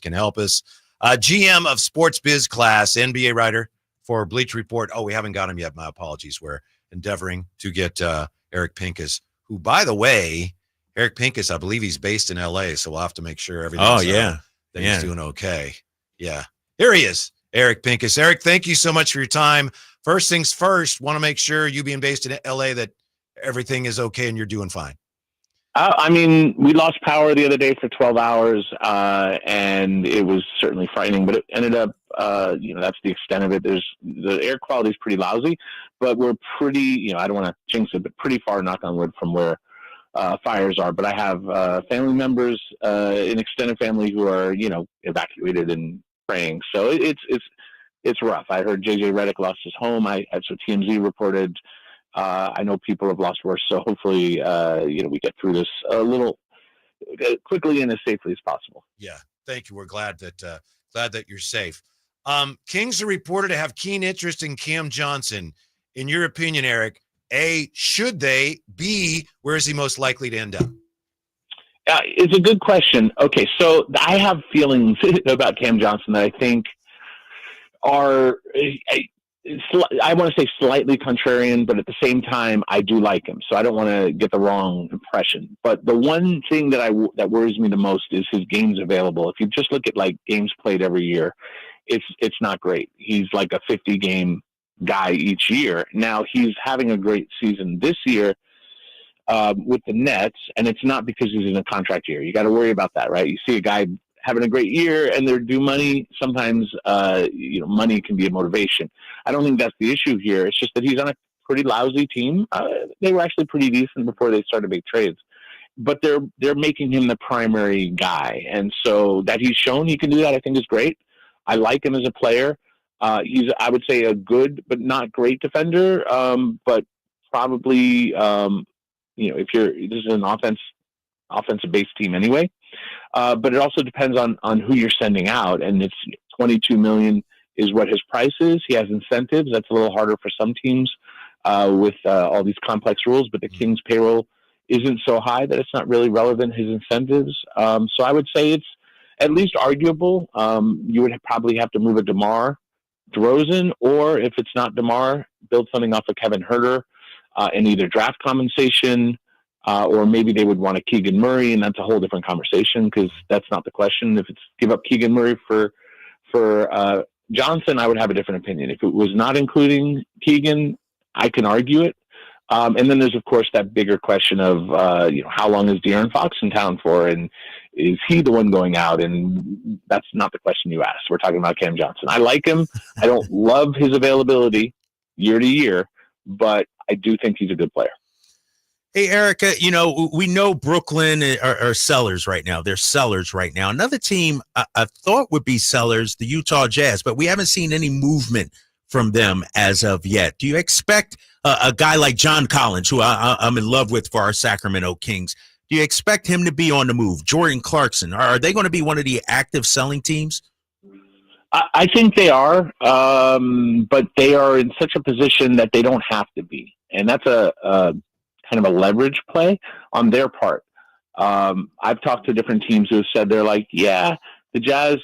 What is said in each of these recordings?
can help us. GM of Sports Biz Class, NBA writer for Bleach Report. Oh, we haven't got him yet. My apologies. We're endeavoring to get Eric Pincus, who, by the way, Eric Pincus, I believe he's based in L.A., so we'll have to make sure everything's he's doing okay. Yeah. Here he is, Eric Pincus. Eric, thank you so much for your time. First things first, want to make sure you being based in L.A. that everything is okay and you're doing fine. I mean, we lost power the other day for 12 hours, and it was certainly frightening, but it ended up, that's the extent of it. The air quality is pretty lousy, but we're pretty, I don't want to jinx it, but pretty far, knock on wood, from where fires are. But I have family members, an extended family who are, evacuated and praying. So it's rough. I heard JJ Redick lost his home. So TMZ reported. I know people have lost worse, so hopefully, we get through this a little quickly and as safely as possible. Yeah, thank you. We're glad that you're safe. Kings are reported to have keen interest in Cam Johnson. In your opinion, Eric, A, should they? B, where is he most likely to end up? It's a good question. Okay, so I have feelings about Cam Johnson that I think are I want to say slightly contrarian, but at the same time, I do like him. So I don't want to get the wrong impression. But the one thing that worries me the most is his games available. If you just look at games played every year, it's not great. He's like a 50-game guy each year. Now he's having a great season this year with the Nets, and it's not because he's in a contract year. You got to worry about that, right? You see a guy having a great year and they're due money. Sometimes, money can be a motivation. I don't think that's the issue here. It's just that he's on a pretty lousy team. They were actually pretty decent before they started big trades, but they're making him the primary guy. And so that he's shown he can do that, I think is great. I like him as a player. He's, I would say, a good, but not great defender. But probably, this is an offensive based team anyway. But it also depends on who you're sending out, and it's $22 million is what his price is. He has incentives. That's a little harder for some teams with all these complex rules, but the Kings payroll isn't so high that it's not really relevant, his incentives. So I would say it's at least arguable. You would probably have to move a DeMar DeRozan, or if it's not DeMar, build something off of Kevin Huerter and either draft compensation, or maybe they would want a Keegan Murray, and that's a whole different conversation because that's not the question. If it's give up Keegan Murray for Johnson, I would have a different opinion. If it was not including Keegan, I can argue it. And then there's, of course, that bigger question of, how long is De'Aaron Fox in town for, and is he the one going out? And that's not the question you asked. We're talking about Cam Johnson. I like him. I don't love his availability year to year, but I do think he's a good player. Hey, Erica, we know Brooklyn are sellers right now. They're sellers right now. Another team I thought would be sellers, the Utah Jazz, but we haven't seen any movement from them as of yet. Do you expect a guy like John Collins, who I'm in love with for our Sacramento Kings, do you expect him to be on the move? Jordan Clarkson, are they going to be one of the active selling teams? I think they are, but they are in such a position that they don't have to be. And that's a kind of a leverage play on their part. I've talked to different teams who have said they're like, yeah, the Jazz,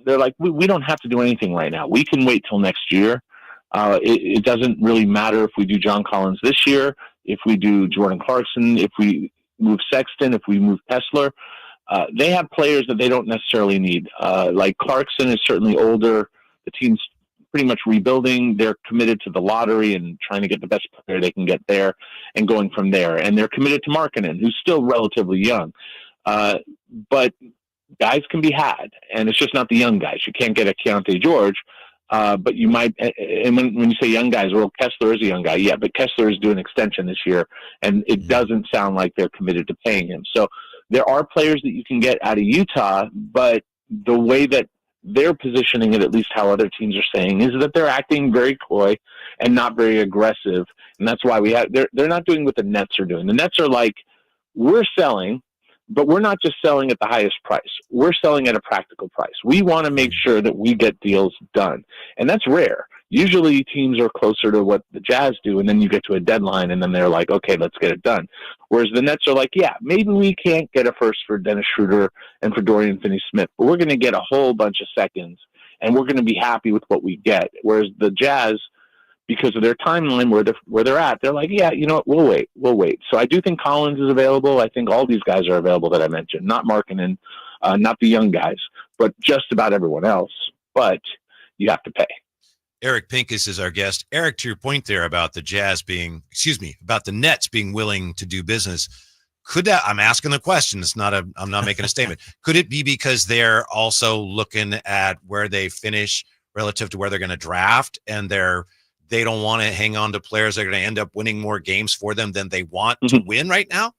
they're like, we don't have to do anything right now. We can wait till next year. It doesn't really matter if we do John Collins this year, if we do Jordan Clarkson, if we move Sexton, if we move Kessler. They have players that they don't necessarily need. Like Clarkson is certainly older. The team's pretty much rebuilding. They're committed to the lottery and trying to get the best player they can get there and going from there. And they're committed to Markkanen, who's still relatively young. But guys can be had, and it's just not the young guys. You can't get a Keontae George, but you might. And when you say young guys, well, Kessler is a young guy, yeah, but Kessler is doing extension this year, and it doesn't sound like they're committed to paying him. So there are players that you can get out of Utah, but the way that they're positioning it, at least how other teams are saying, is that they're acting very coy and not very aggressive. And that's why they're not doing what the Nets are doing. The Nets are like, we're selling, but we're not just selling at the highest price. We're selling at a practical price. We want to make sure that we get deals done. And that's rare. Usually teams are closer to what the Jazz do, and then you get to a deadline, and then they're like, okay, let's get it done. Whereas the Nets are like, yeah, maybe we can't get a first for Dennis Schroeder and for Dorian Finney-Smith, but we're going to get a whole bunch of seconds, and we're going to be happy with what we get. Whereas the Jazz, because of their timeline where they're at, they're like, yeah, you know what, we'll wait. So I do think Collins is available. I think all these guys are available that I mentioned, not Markkanen, not the young guys, but just about everyone else. But you have to pay. Eric Pincus is our guest. Eric, to your point there about the about the Nets being willing to do business, could that, I'm asking the question, I'm not making a statement. Could it be because they're also looking at where they finish relative to where they're going to draft, and they don't want to hang on to players that are going to end up winning more games for them than they want to win right now?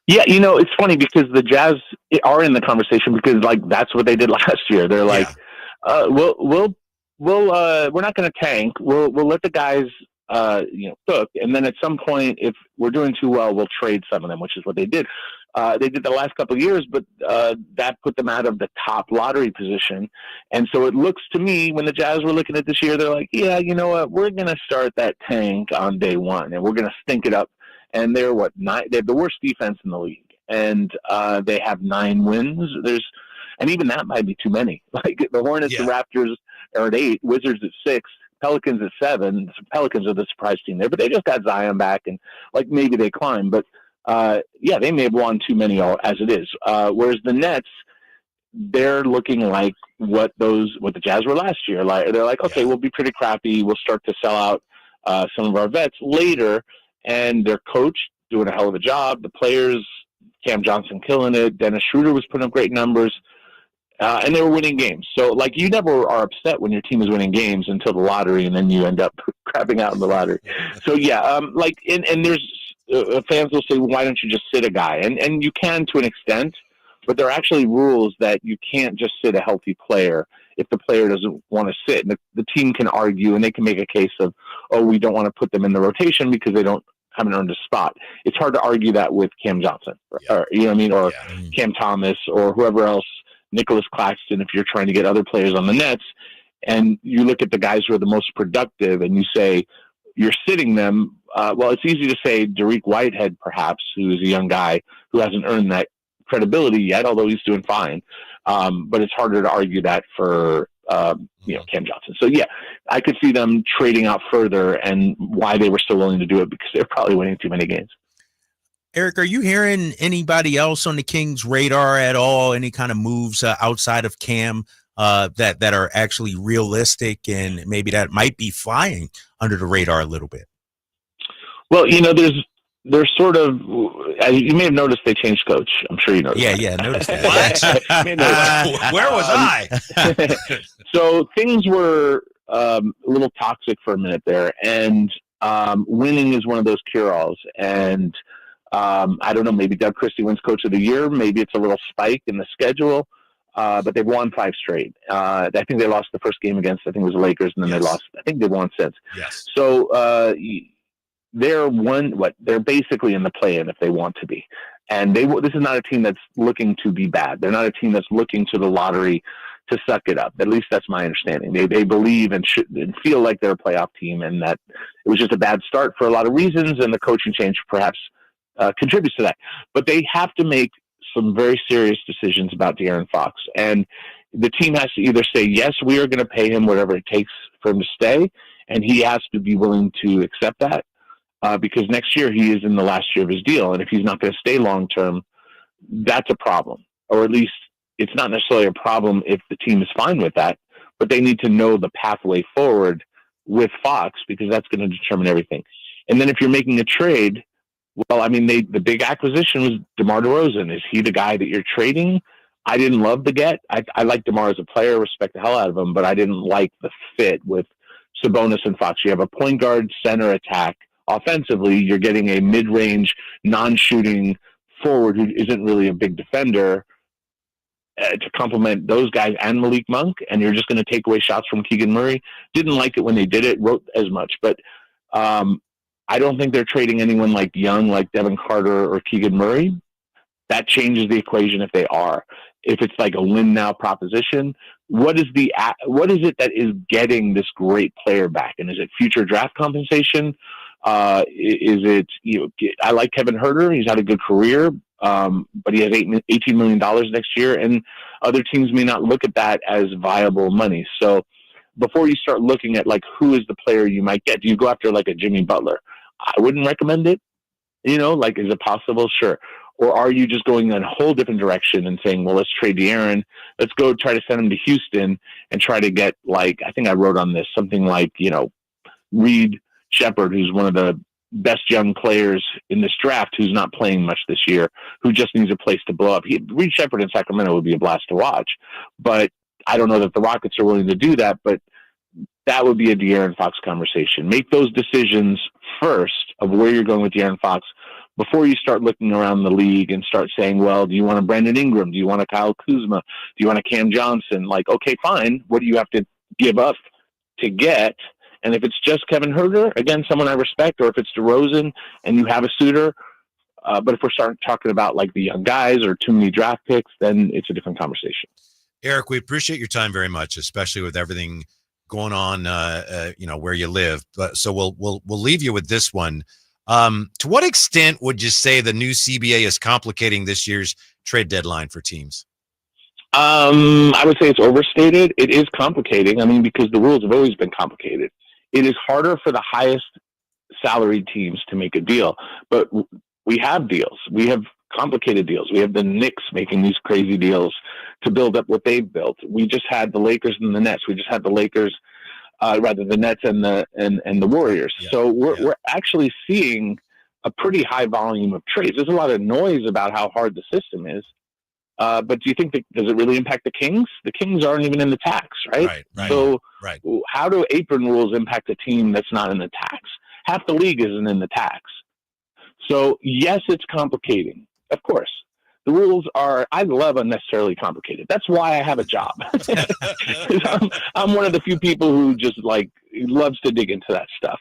Yeah, it's funny because the Jazz are in the conversation because like that's what they did last year. They're like, we're not going to tank. We'll let the guys cook, and then at some point, if we're doing too well, we'll trade some of them, which is what they did. They did the last couple of years, but that put them out of the top lottery position. And so it looks to me when the Jazz were looking at this year, they're like, yeah, you know what? We're going to start that tank on day one, and we're going to stink it up. And they're they have the worst defense in the league, and they have 9 wins. And even that might be too many. Like the Hornets, the Raptors are at 8, Wizards at 6, Pelicans at 7. The Pelicans are the surprise team there, but they just got Zion back, and like maybe they climb. But they may have won too many as it is. Whereas the Nets, they're looking like what the Jazz were last year. Like they're like, okay, we'll be pretty crappy. We'll start to sell out some of our vets later, and their coach doing a hell of a job. The players, Cam Johnson killing it. Dennis Schroeder was putting up great numbers. And they were winning games. So, like, you never are upset when your team is winning games until the lottery, and then you end up crapping out in the lottery. So, and there's fans will say, well, why don't you just sit a guy? And you can to an extent, but there are actually rules that you can't just sit a healthy player if the player doesn't want to sit. And the team can argue, and they can make a case of, oh, we don't want to put them in the rotation because they haven't earned a spot. It's hard to argue that with Cam Johnson, or you know what I mean, or Cam Thomas, or whoever else. Nicholas Claxton, if you're trying to get other players on the Nets, and you look at the guys who are the most productive and you say you're sitting them, it's easy to say Derek Whitehead, perhaps, who is a young guy who hasn't earned that credibility yet, although he's doing fine. But it's harder to argue that for Cam Johnson. So, I could see them trading out further, and why they were still willing to do it because they're probably winning too many games. Eric, are you hearing anybody else on the Kings' radar at all? Any kind of moves outside of Cam that are actually realistic and maybe that might be flying under the radar a little bit? Well, there's sort of, you may have noticed they changed coach. I'm sure you noticed. Yeah, I noticed that. Where was I? So things were a little toxic for a minute there, and winning is one of those cure-alls. And I don't know, maybe Doug Christie wins Coach of the Year. Maybe it's a little spike in the schedule, but they've won 5 straight. I think they lost the first game against, I think it was the Lakers, and then they lost. I think they've won since. Yes. So they're basically in the play-in if they want to be. And this is not a team that's looking to be bad. They're not a team that's looking to the lottery to suck it up. At least that's my understanding. They believe and feel like they're a playoff team, and that it was just a bad start for a lot of reasons, and the coaching change perhaps contributes to that. But they have to make some very serious decisions about De'Aaron Fox. And the team has to either say, yes, we are going to pay him whatever it takes for him to stay, and he has to be willing to accept that, because next year he is in the last year of his deal. And if he's not going to stay long-term, that's a problem. Or at least it's not necessarily a problem if the team is fine with that, but they need to know the pathway forward with Fox, because that's going to determine everything. And then if you're making a trade, well, I mean, the big acquisition was DeMar DeRozan. Is he the guy that you're trading? I didn't love the get. I like DeMar as a player, respect the hell out of him, but I didn't like the fit with Sabonis and Fox. You have a point guard center attack. Offensively, you're getting a mid-range, non-shooting forward who isn't really a big defender to complement those guys and Malik Monk, and you're just going to take away shots from Keegan Murray. Didn't like it when they did it, wrote as much, but I don't think they're trading anyone like young, like Devin Carter or Keegan Murray. That changes the equation if they are. if it's like a win now proposition, what is it that is getting this great player back? And is it future draft compensation? Is it, I like Kevin Huerter. He's had a good career, but he has $18 million next year, and other teams may not look at that as viable money. So before you start looking at like who is the player you might get, do you go after like a Jimmy Butler? I wouldn't recommend it. Like, is it possible? Sure. Or are you just going in a whole different direction and saying, well, let's trade De'Aaron. Let's go try to send him to Houston and try to get, like, I think I wrote on this, something like, Reed Shepherd, who's one of the best young players in this draft, who's not playing much this year, who just needs a place to blow up. Reed Shepherd in Sacramento would be a blast to watch. But I don't know that the Rockets are willing to do that, but that would be a De'Aaron Fox conversation. Make those decisions first of where you're going with De'Aaron Fox before you start looking around the league and start saying, well, do you want a Brandon Ingram? Do you want a Kyle Kuzma? Do you want a Cam Johnson? Like, okay, fine. What do you have to give up to get? And if it's just Kevin Huerter, again, someone I respect, or if it's DeRozan and you have a suitor, but if we're starting talking about like the young guys or too many draft picks, then it's a different conversation. Eric, we appreciate your time very much, especially with everything going on, where you live. But so we'll leave you with this one. To what extent would you say the new CBA is complicating this year's trade deadline for teams? I would say it's overstated. It is complicating. I mean, because the rules have always been complicated. It is harder for the highest salaried teams to make a deal, but we have deals. We have complicated deals. We have the Knicks making these crazy deals to build up what they've built. We just had the Lakers and the Nets. We just had the Lakers, the Nets and the Warriors. Yeah, so we're actually seeing a pretty high volume of trades. There's a lot of noise about how hard the system is. But do you think does it really impact the Kings? The Kings aren't even in the tax, right? Right. So how do apron rules impact a team that's not in the tax? Half the league isn't in the tax. So yes, it's complicating. Of course. The rules are, I love unnecessarily complicated. That's why I have a job. I'm one of the few people who just loves to dig into that stuff.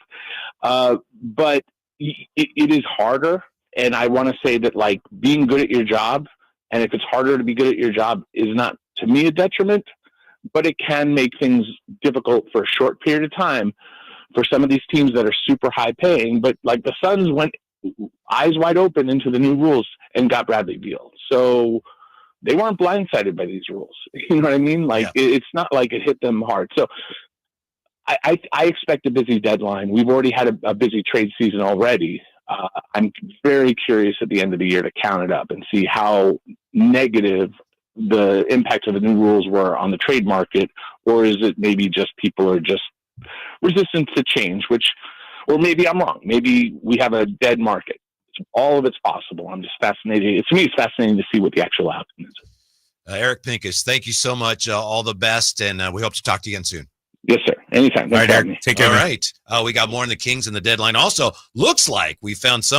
But it is harder. And I want to say that being good at your job, and if it's harder to be good at your job, is not to me a detriment, but it can make things difficult for a short period of time for some of these teams that are super high paying. But the Suns went eyes wide open into the new rules and got Bradley Beal. So they weren't blindsided by these rules. You know what I mean? It's not like it hit them hard. So I expect a busy deadline. We've already had a busy trade season already. I'm very curious at the end of the year to count it up and see how negative the impact of the new rules were on the trade market, or is it maybe just people are just resistant to change, or maybe I'm wrong. Maybe we have a dead market. All of it's possible. I'm just fascinated. To me, it's fascinating to see what the actual outcome is. Eric Pincus, thank you so much. All the best, and we hope to talk to you again soon. Yes, sir. Anytime. All right, Eric. Take care. All right. We got more on the Kings and the deadline. Also, looks like we found some